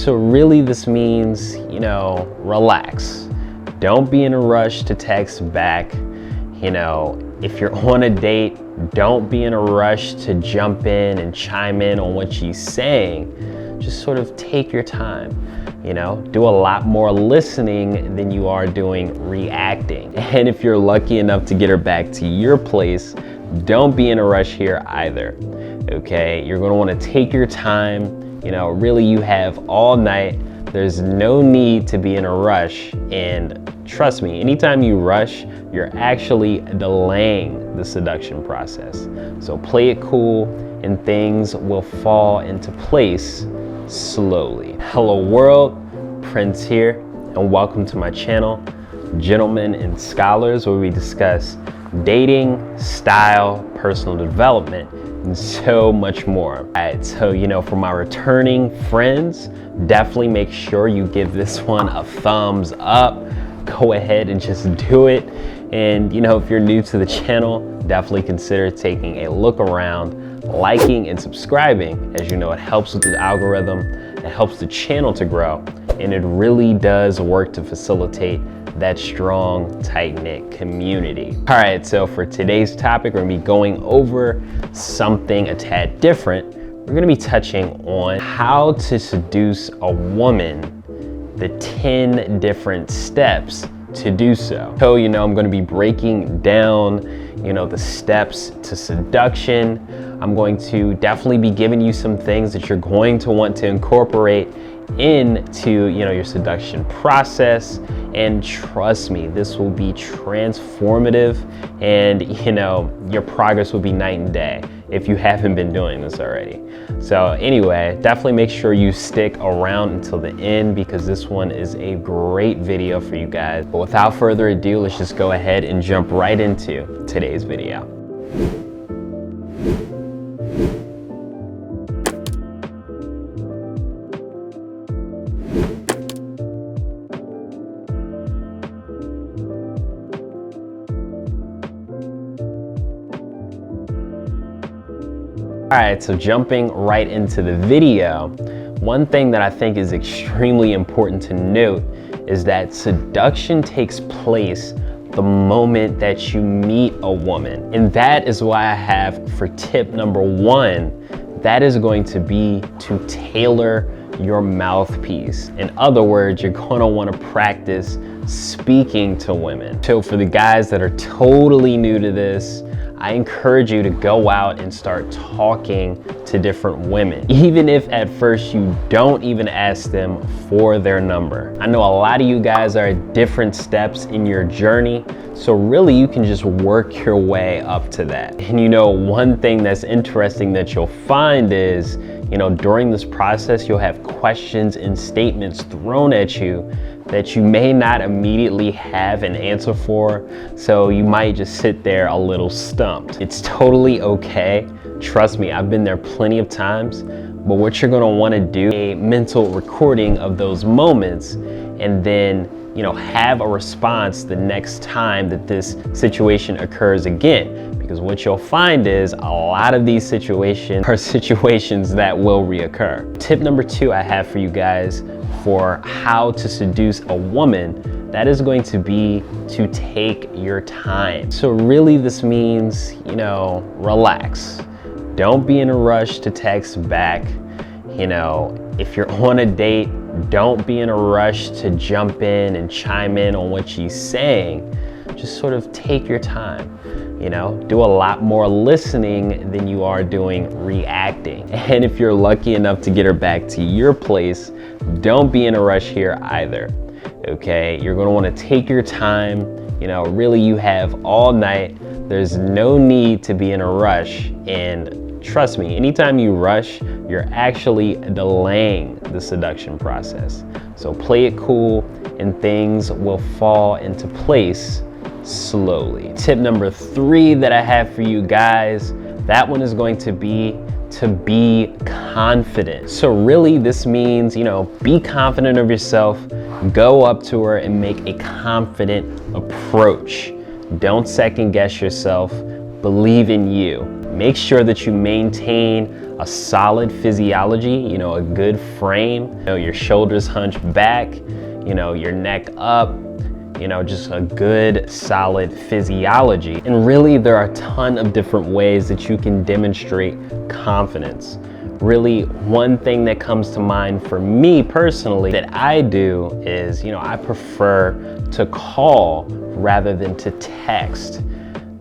So really this means, relax. Don't be in a rush to text back. If you're on a date, don't be in a rush to jump in and chime in on what she's saying. Just sort of take your time. Do a lot more listening than you are doing reacting. And if you're lucky enough to get her back to your place, don't be in a rush here either. Okay, you're gonna wanna take your time. Really you have all night. There's no need to be in a rush. And trust me, anytime you rush, you're actually delaying the seduction process. So play it cool and things will fall into place slowly. Hello world, Prince here, and welcome to my channel, Gentlemen and Scholars, where we discuss dating, style, personal development, and so much more. All right, so for my returning friends, definitely make sure you give this one a thumbs up. Go ahead and just do it. And if you're new to the channel, definitely consider taking a look around, liking and subscribing. As you know, it helps with the algorithm, it helps the channel to grow, and it really does work to facilitate that strong, tight-knit community. All right, so for today's topic, we're gonna be going over something a tad different. We're gonna be touching on how to seduce a woman, the 10 different steps to do so. So, I'm gonna be breaking down, the steps to seduction. I'm going to definitely be giving you some things that you're going to want to incorporate into your seduction process, and trust me, this will be transformative, and your progress will be night and day if you haven't been doing this already. So anyway, definitely make sure you stick around until the end because this one is a great video for you guys. But without further ado, let's just go ahead and jump right into today's video. All right, so jumping right into the video, one thing that I think is extremely important to note is that seduction takes place the moment that you meet a woman. And that is why I have for tip number one, that is going to be to tailor your mouthpiece. In other words, you're gonna wanna practice speaking to women. So for the guys that are totally new to this, I encourage you to go out and start talking to different women, even if at first you don't even ask them for their number. I know a lot of you guys are at different steps in your journey, so really you can just work your way up to that. And one thing that's interesting that you'll find is, during this process, you'll have questions and statements thrown at you that you may not immediately have an answer for, so you might just sit there a little stumped. It's totally okay. Trust me, I've been there plenty of times, but what you're gonna wanna do is a mental recording of those moments and then have a response the next time that this situation occurs again. Because what you'll find is a lot of these situations are situations that will reoccur. Tip number two I have for you guys for how to seduce a woman, that is going to be to take your time. So really this means, relax. Don't be in a rush to text back. If you're on a date, don't be in a rush to jump in and chime in on what she's saying. Just sort of take your time. Do a lot more listening than you are doing reacting. And if you're lucky enough to get her back to your place, don't be in a rush here either. Okay, you're gonna wanna take your time. Really you have all night. There's no need to be in a rush. And trust me, anytime you rush, you're actually delaying the seduction process. So play it cool and things will fall into place slowly. Tip number three that I have for you guys, that one is going to be confident. So really this means, be confident of yourself, go up to her and make a confident approach. Don't second guess yourself, believe in you. Make sure that you maintain a solid physiology, a good frame, your shoulders hunched back, your neck up, just a good solid physiology. And really there are a ton of different ways that you can demonstrate confidence. Really, one thing that comes to mind for me personally that I do is, I prefer to call rather than to text.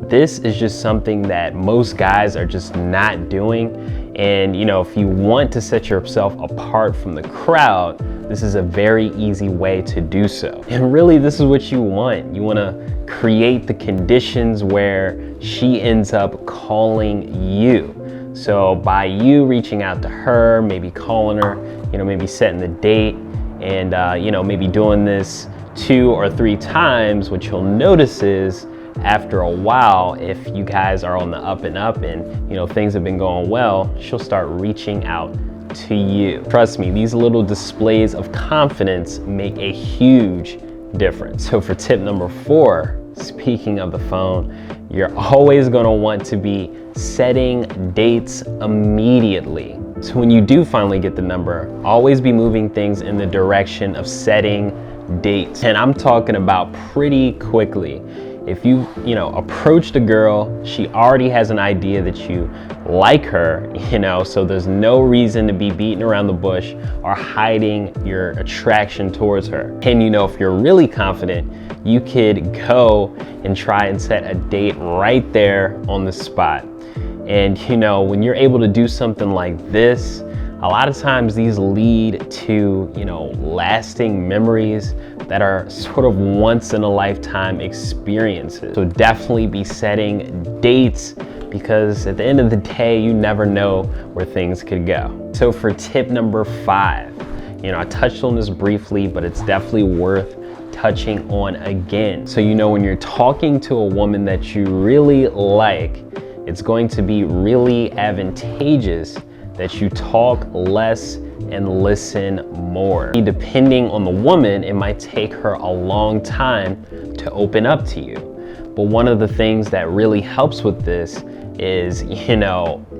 This is just something that most guys are just not doing. And if you want to set yourself apart from the crowd, this is a very easy way to do so. And really, this is what you want. You want to create the conditions where she ends up calling you. So by you reaching out to her, maybe calling her, maybe setting the date, and maybe doing this 2 or 3 times, what you'll notice is after a while, if you guys are on the up and up and things have been going well, she'll start reaching out to you. Trust me, these little displays of confidence make a huge difference. So for tip number 4, speaking of the phone, you're always going to want to be setting dates immediately. So when you do finally get the number, always be moving things in the direction of setting dates. And I'm talking about pretty quickly. If you approached a girl, she already has an idea that you like her, so there's no reason to be beating around the bush or hiding your attraction towards her. And if you're really confident, you could go and try and set a date right there on the spot. And when you're able to do something like this, a lot of times these lead to, lasting memories that are sort of once in a lifetime experiences. So definitely be setting dates, because at the end of the day, you never know where things could go. So for tip number 5, I touched on this briefly, but it's definitely worth touching on again. So when you're talking to a woman that you really like, it's going to be really advantageous that you talk less and listen more. Depending on the woman, it might take her a long time to open up to you. But one of the things that really helps with this is,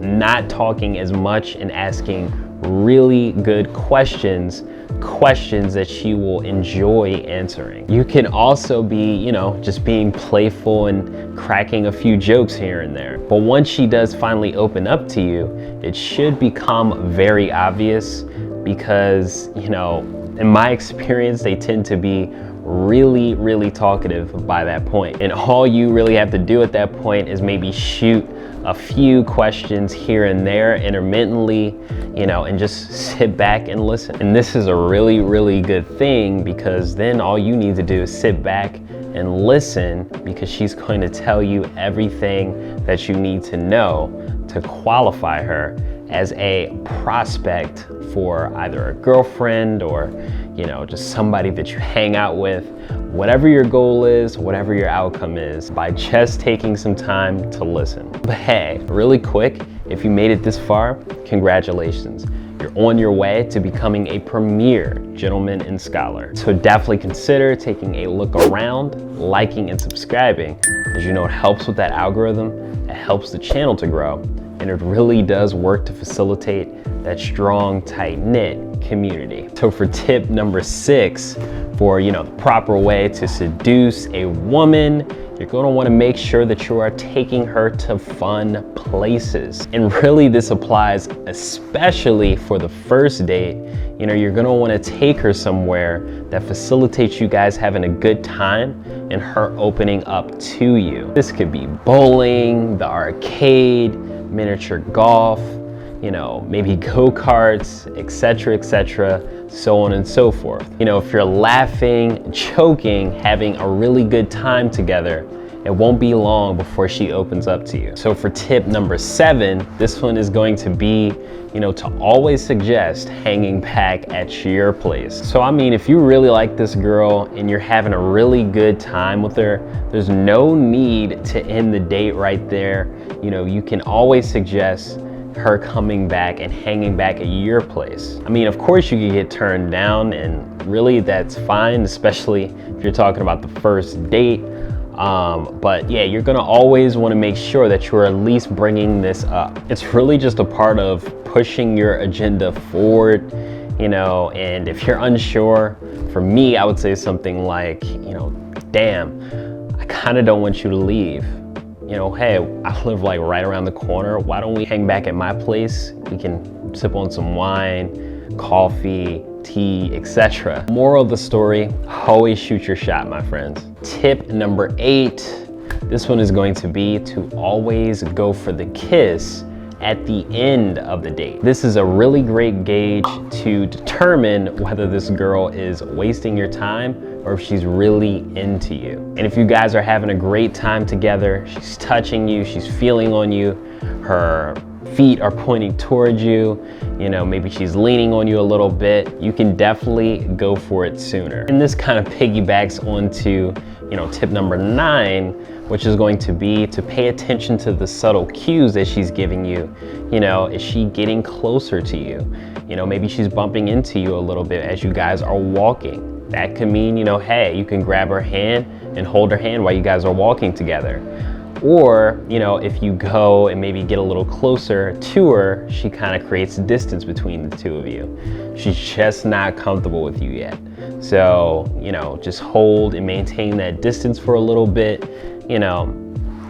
not talking as much and asking really good questions that she will enjoy answering. You can also be, just being playful and cracking a few jokes here and there. But once she does finally open up to you, it should become very obvious, because, in my experience, they tend to be really, really talkative by that point. And all you really have to do at that point is maybe shoot a few questions here and there intermittently, and just sit back and listen. And this is a really, really good thing, because then all you need to do is sit back and listen, because she's going to tell you everything that you need to know to qualify her as a prospect for either a girlfriend or, just somebody that you hang out with. Whatever your goal is, whatever your outcome is, by just taking some time to listen. But hey, really quick, if you made it this far, congratulations. You're on your way to becoming a premier gentleman and scholar. So definitely consider taking a look around, liking and subscribing, as it helps with that algorithm, it helps the channel to grow, and it really does work to facilitate that strong, tight-knit community. So for tip number 6, for the proper way to seduce a woman, you're going to want to make sure that you are taking her to fun places. And really this applies especially for the first date. You're going to want to take her somewhere that facilitates you guys having a good time and her opening up to you. This could be bowling, the arcade, miniature golf, maybe go-karts, etc., so on and so forth. If you're laughing, joking, having a really good time together, it won't be long before she opens up to you. So for tip number 7, this one is going to be, to always suggest hanging back at your place. So if you really like this girl and you're having a really good time with her, there's no need to end the date right there. You can always suggest her coming back and hanging back at your place. Of course you could get turned down, and really that's fine, especially if you're talking about the first date. But yeah, you're gonna always wanna make sure that you're at least bringing this up. It's really just a part of pushing your agenda forward, you know, and if you're unsure, for me, I would say something like, you know, damn, I kinda don't want you to leave. You know, hey, I live like right around the corner. Why don't we hang back at my place? We can sip on some wine, coffee, tea, etc. Moral of the story, always shoot your shot, my friends. Tip number 8, this one is going to be to always go for the kiss at the end of the date. This is a really great gauge to determine whether this girl is wasting your time or if she's really into you. And if you guys are having a great time together, she's touching you, she's feeling on you, her feet are pointing towards you, you know, maybe she's leaning on you a little bit, you can definitely go for it sooner. And this kind of piggybacks onto, you know, tip number 9, which is going to be to pay attention to the subtle cues that she's giving you. You know, is she getting closer to you? You know, maybe she's bumping into you a little bit as you guys are walking. That could mean, you know, hey, you can grab her hand and hold her hand while you guys are walking together. Or, you know, if you go and maybe get a little closer to her, she kind of creates distance between the two of you. She's just not comfortable with you yet. So, you know, just hold and maintain that distance for a little bit, you know,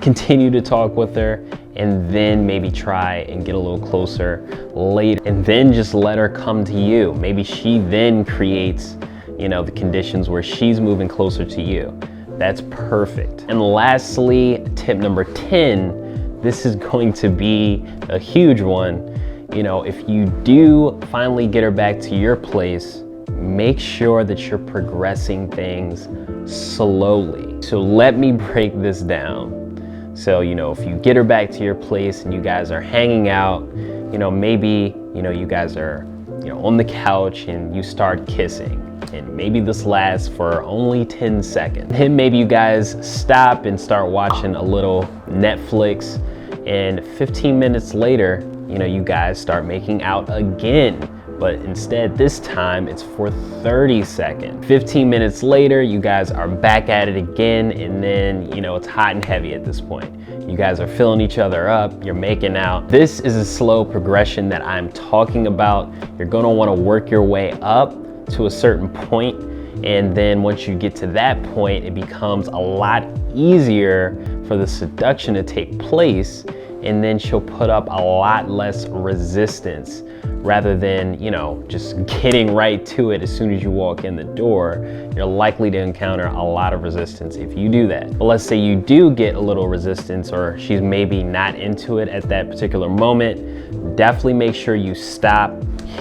continue to talk with her, and then maybe try and get a little closer later. And then just let her come to you. Maybe she then creates, you know, the conditions where she's moving closer to you. That's perfect. And lastly, tip number 10, this is going to be a huge one. You know, if you do finally get her back to your place, make sure that you're progressing things slowly. So let me break this down. So, you know, if you get her back to your place and you guys are hanging out, you know, maybe, you know, you guys are, you know, on the couch and you start kissing. And maybe this lasts for only 10 seconds. Then maybe you guys stop and start watching a little Netflix, and 15 minutes later, you know, you guys start making out again. But instead, this time it's for 30 seconds. 15 minutes later, you guys are back at it again, and then, you know, it's hot and heavy at this point. You guys are filling each other up, you're making out. This is a slow progression that I'm talking about. You're gonna wanna work your way up to a certain point, and then once you get to that point, it becomes a lot easier for the seduction to take place, and then she'll put up a lot less resistance rather than, you know, just getting right to it as soon as you walk in the door. You're likely to encounter a lot of resistance if you do that. But let's say you do get a little resistance, or she's maybe not into it at that particular moment, definitely make sure you stop,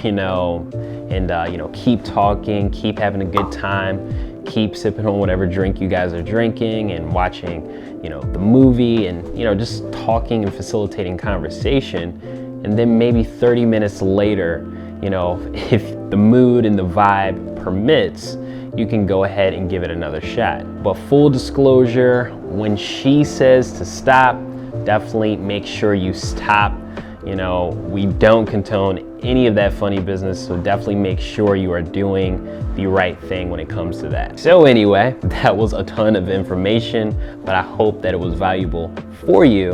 you know, and you know, keep talking, keep having a good time, keep sipping on whatever drink you guys are drinking and watching, you know, the movie, and, you know, just talking and facilitating conversation. And then maybe 30 minutes later, you know, if the mood and the vibe permits, you can go ahead and give it another shot. But full disclosure, when she says to stop, definitely make sure you stop. You know, we don't condone any of that funny business, so definitely make sure you are doing the right thing when it comes to that. So anyway, that was a ton of information, but I hope that it was valuable for you.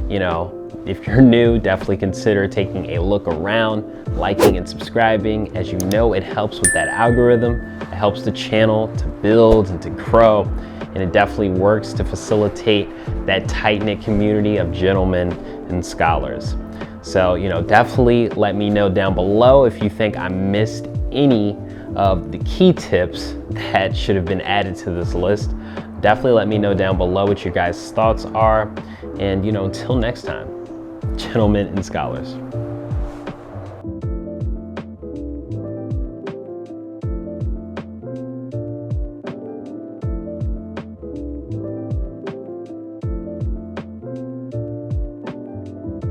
You know, if you're new, definitely consider taking a look around, liking and subscribing. As you know, it helps with that algorithm. It helps the channel to build and to grow, and it definitely works to facilitate that tight-knit community of gentlemen and scholars. So, you know, definitely let me know down below if you think I missed any of the key tips that should have been added to this list. Definitely let me know down below what your guys' thoughts are. And, you know, until next time, gentlemen and scholars.